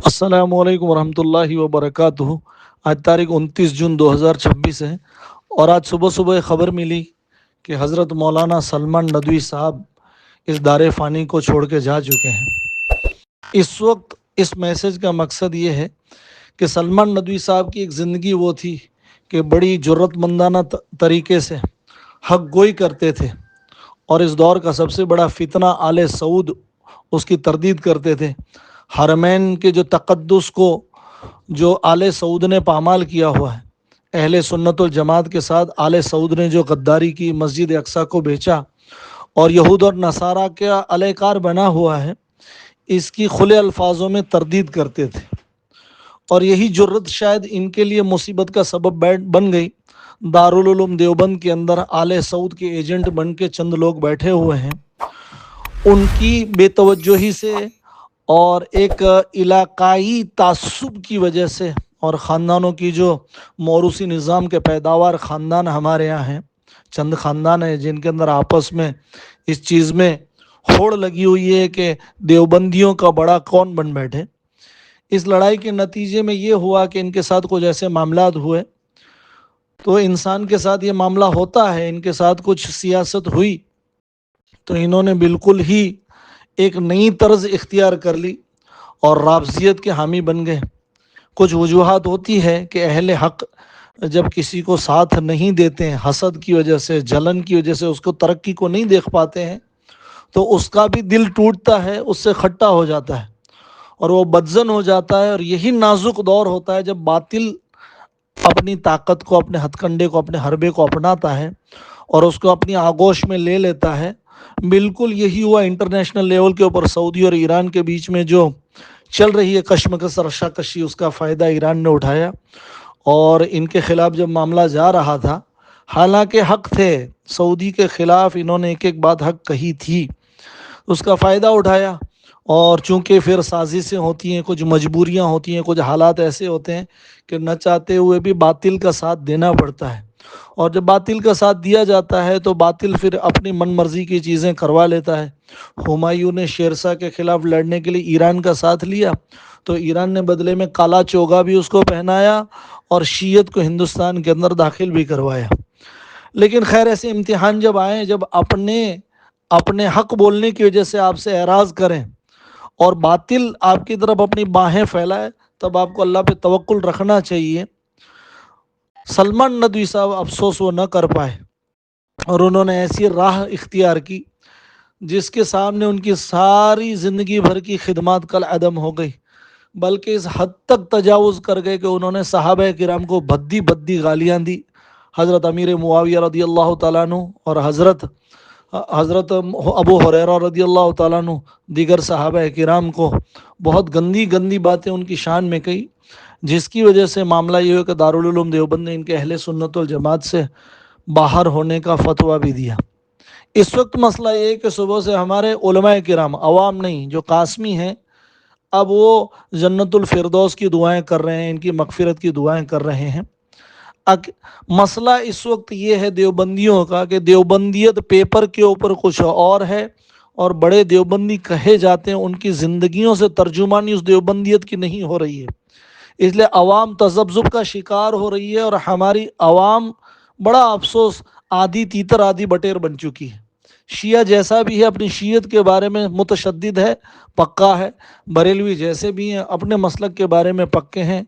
السلام علیکم ورحمۃ اللہ وبرکاتہ۔ آج تاریخ 29 جون 2026 ہے، اور آج صبح صبح خبر ملی کہ حضرت مولانا سلمان ندوی صاحب اس دار فانی کو چھوڑ کے جا چکے ہیں۔ اس وقت اس میسج کا مقصد یہ ہے کہ سلمان ندوی صاحب کی ایک زندگی وہ تھی کہ بڑی جرت مندانہ طریقے سے حق گوئی کرتے تھے، اور اس دور کا سب سے بڑا فتنہ آل سعود اس کی تردید کرتے تھے۔ حرمین کے جو تقدس کو جو آل سعود نے پامال کیا ہوا ہے، اہل سنت الجماعت کے ساتھ آل سعود نے جو غداری کی، مسجد اقصیٰ کو بیچا اور یہود اور نصارہ کا اہلکار بنا ہوا ہے، اس کی کھلے الفاظوں میں تردید کرتے تھے۔ اور یہی جرت شاید ان کے لیے مصیبت کا سبب بن گئی۔ دارالعلوم دیوبند کے اندر آل سعود کے ایجنٹ بن کے چند لوگ بیٹھے ہوئے ہیں، ان کی بے توجہی سے اور ایک علاقائی تعصب کی وجہ سے، اور خاندانوں کی جو موروثی نظام کے پیداوار خاندان ہمارے یہاں ہیں، چند خاندان ہیں جن کے اندر آپس میں اس چیز میں ہوڑ لگی ہوئی ہے کہ دیوبندیوں کا بڑا کون بن بیٹھے۔ اس لڑائی کے نتیجے میں یہ ہوا کہ ان کے ساتھ کچھ ایسے معاملات ہوئے، تو انسان کے ساتھ یہ معاملہ ہوتا ہے، ان کے ساتھ کچھ سیاست ہوئی تو انہوں نے بالکل ہی ایک نئی طرز اختیار کر لی اور رافضیت کے حامی بن گئے۔ کچھ وجوہات ہوتی ہے کہ اہل حق جب کسی کو ساتھ نہیں دیتے ہیں، حسد کی وجہ سے، جلن کی وجہ سے، اس کو ترقی کو نہیں دیکھ پاتے ہیں، تو اس کا بھی دل ٹوٹتا ہے، اس سے کھٹا ہو جاتا ہے اور وہ بدزن ہو جاتا ہے۔ اور یہی نازک دور ہوتا ہے جب باطل اپنی طاقت کو، اپنے ہتھ کنڈے کو، اپنے حربے کو اپناتا ہے اور اس کو اپنی آغوش میں لے لیتا ہے۔ بالکل یہی ہوا انٹرنیشنل لیول کے اوپر سعودی اور ایران کے بیچ میں جو چل رہی ہے کشمکش رشاکشی، اس کا فائدہ ایران نے اٹھایا، اور ان کے خلاف جب معاملہ جا رہا تھا، حالانکہ حق تھے، سعودی کے خلاف انہوں نے ایک ایک بات حق کہی تھی، اس کا فائدہ اٹھایا۔ اور چونکہ پھر سازشیں ہوتی ہیں، کچھ مجبوریاں ہوتی ہیں، کچھ حالات ایسے ہوتے ہیں کہ نہ چاہتے ہوئے بھی باطل کا ساتھ دینا پڑتا ہے، اور جب باطل کا ساتھ دیا جاتا ہے تو باطل پھر اپنی من مرضی کی چیزیں کروا لیتا ہے۔ ہمایوں نے شیرشاہ کے خلاف لڑنے کے لیے ایران کا ساتھ لیا، تو ایران نے بدلے میں کالا چوگا بھی اس کو پہنایا اور شیعت کو ہندوستان کے اندر داخل بھی کروایا۔ لیکن خیر، ایسے امتحان جب آئیں، جب اپنے حق بولنے کی وجہ سے آپ سے اعراض کریں اور باطل آپ کی طرف اپنی باہیں پھیلائے، تب آپ کو اللہ پہ توکل رکھنا چاہیے۔ سلمان ندوی صاحب افسوس وہ نہ کر پائے، اور انہوں نے ایسی راہ اختیار کی جس کے سامنے ان کی ساری زندگی بھر کی خدمات کل عدم ہو گئی، بلکہ اس حد تک تجاوز کر گئے کہ انہوں نے صحابہ کرام کو بھدی بھدی گالیاں دی۔ حضرت امیر معاویہ رضی اللہ تعالیٰ عنہ اور حضرت ابو ہریرہ رضی اللہ تعالیٰ عنہ، دیگر صحابہ کرام کو بہت گندی گندی باتیں ان کی شان میں کہی، جس کی وجہ سے معاملہ یہ ہو کہ دارالعلوم دیوبند نے ان کے اہل سنت والجماعت سے باہر ہونے کا فتویٰ بھی دیا۔ اس وقت مسئلہ یہ ہے کہ صبح سے ہمارے علماء کرام، عوام نہیں، جو قاسمی ہیں، اب وہ جنت الفردوس کی دعائیں کر رہے ہیں، ان کی مغفرت کی دعائیں کر رہے ہیں۔ مسئلہ اس وقت یہ ہے دیوبندیوں کا کہ دیوبندیت پیپر کے اوپر کچھ اور ہے، اور بڑے دیوبندی کہے جاتے ہیں، ان کی زندگیوں سے ترجمانی اس دیوبندیت کی نہیں ہو رہی ہے، اس لیے عوام تذبذب کا شکار ہو رہی ہے، اور ہماری عوام بڑا افسوس آدھی تیتر آدھی بٹیر بن چکی ہے۔ شیعہ جیسا بھی ہے اپنی شیعت کے بارے میں متشدد ہے، پکا ہے، بریلوی جیسے بھی ہیں اپنے مسلک کے بارے میں پکے ہیں،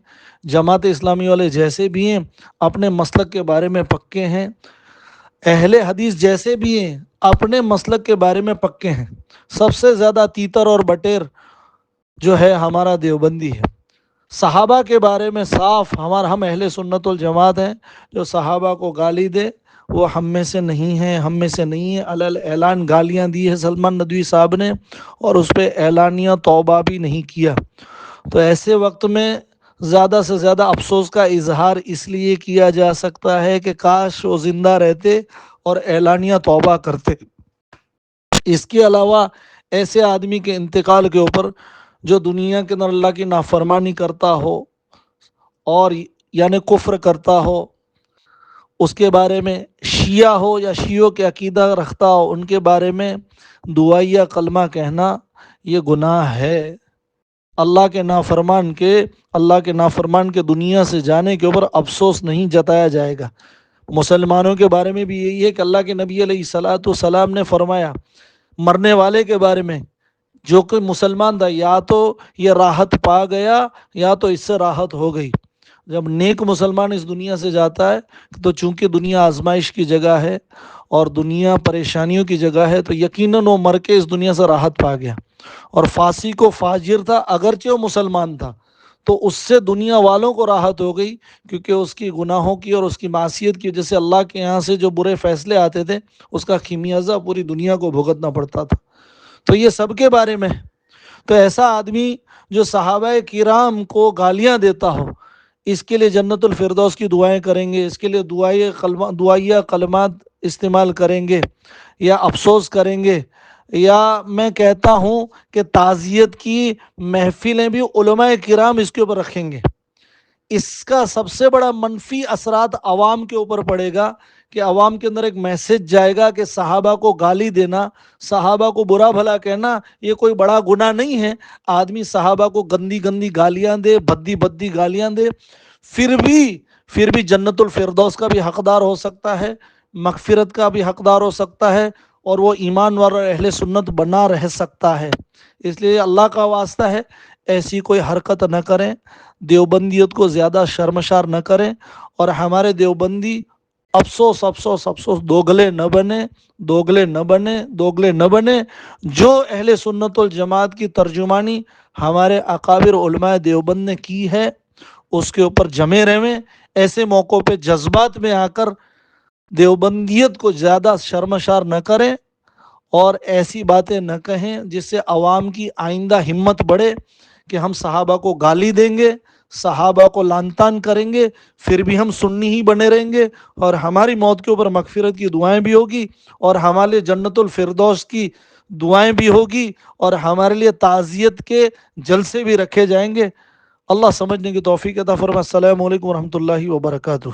جماعت اسلامی والے جیسے بھی ہیں اپنے مسلک کے بارے میں پکے ہیں، اہل حدیث جیسے بھی ہیں اپنے مسلک کے بارے میں پکے ہیں۔ سب سے زیادہ تیتر اور بٹیر جو ہے ہمارا دیوبندی ہے۔ صحابہ کے بارے میں صاف ہم اہل سنت والجماعت ہیں، جو صحابہ کو گالی دے وہ ہم میں سے نہیں ہے، ہم میں سے نہیں ہے۔ علل اعلان گالیاں دی ہے سلمان ندوی صاحب نے، اور اس پہ اعلانیہ توبہ بھی نہیں کیا۔ تو ایسے وقت میں زیادہ سے زیادہ افسوس کا اظہار اس لیے کیا جا سکتا ہے کہ کاش وہ زندہ رہتے اور اعلانیہ توبہ کرتے۔ اس کے علاوہ ایسے آدمی کے انتقال کے اوپر جو دنیا کے اندر اللہ کی نافرمانی کرتا ہو اور یعنی کفر کرتا ہو، اس کے بارے میں شیعہ ہو یا شیعوں کے عقیدہ رکھتا ہو، ان کے بارے میں دعائیہ کلمہ کہنا یہ گناہ ہے۔ اللہ کے نافرمان کے دنیا سے جانے کے اوپر افسوس نہیں جتایا جائے گا۔ مسلمانوں کے بارے میں بھی یہی ہے کہ اللہ کے نبی علیہ الصلاۃ والسلام نے فرمایا مرنے والے کے بارے میں، جو کہ مسلمان تھا، یا تو یہ راحت پا گیا یا تو اس سے راحت ہو گئی۔ جب نیک مسلمان اس دنیا سے جاتا ہے تو چونکہ دنیا آزمائش کی جگہ ہے اور دنیا پریشانیوں کی جگہ ہے، تو یقیناً وہ مر کے اس دنیا سے راحت پا گیا۔ اور فاسق و فاجر تھا، اگرچہ وہ مسلمان تھا، تو اس سے دنیا والوں کو راحت ہو گئی، کیونکہ اس کی گناہوں کی اور اس کی معصیت کی وجہ سے اللہ کے یہاں سے جو برے فیصلے آتے تھے اس کا خمیازہ پوری دنیا کو بھگتنا پڑتا تھا۔ تو یہ سب کے بارے میں۔ تو ایسا آدمی جو صحابہ کرام کو گالیاں دیتا ہو، اس کے لیے جنت الفردوس کی دعائیں کریں گے، اس کے لیے دعائیہ کلمات استعمال کریں گے یا افسوس کریں گے، یا میں کہتا ہوں کہ تعزیت کی محفلیں بھی علماء کرام اس کے اوپر رکھیں گے۔ اس کا سب سے بڑا منفی اثرات عوام کے اوپر پڑے گا کہ عوام کے اندر ایک میسج جائے گا کہ صحابہ کو گالی دینا، صحابہ کو برا بھلا کہنا یہ کوئی بڑا گناہ نہیں ہے۔ آدمی صحابہ کو گندی گندی گالیاں دے، بھدی گالیاں دے، پھر بھی جنت الفردوس کا بھی حقدار ہو سکتا ہے، مغفرت کا بھی حقدار ہو سکتا ہے، اور وہ ایمان والا اہل سنت بنا رہ سکتا ہے۔ اس لیے اللہ کا واسطہ ہے ایسی کوئی حرکت نہ کریں، دیوبندیت کو زیادہ شرمشار نہ کریں، اور ہمارے دیوبندی افسوس افسوس افسوس دوگلے نہ بنے۔ جو اہل سنت الجماعت کی ترجمانی ہمارے اکابر علماء دیوبند نے کی ہے اس کے اوپر جمے رہیں۔ ایسے موقعوں پہ جذبات میں آ کر دیوبندیت کو زیادہ شرمشار نہ کریں اور ایسی باتیں نہ کہیں جس سے عوام کی آئندہ ہمت بڑھے کہ ہم صحابہ کو گالی دیں گے، صحابہ کو لعن طعن کریں گے، پھر بھی ہم سنی ہی بنے رہیں گے، اور ہماری موت کے اوپر مغفرت کی دعائیں بھی ہوگی، اور ہمارے جنت الفردوس کی دعائیں بھی ہوگی، اور ہمارے لیے تعزیت کے جلسے بھی رکھے جائیں گے۔ اللہ سمجھنے کی توفیق عطا فرمائے۔ السلام علیکم ورحمۃ اللہ وبرکاتہ۔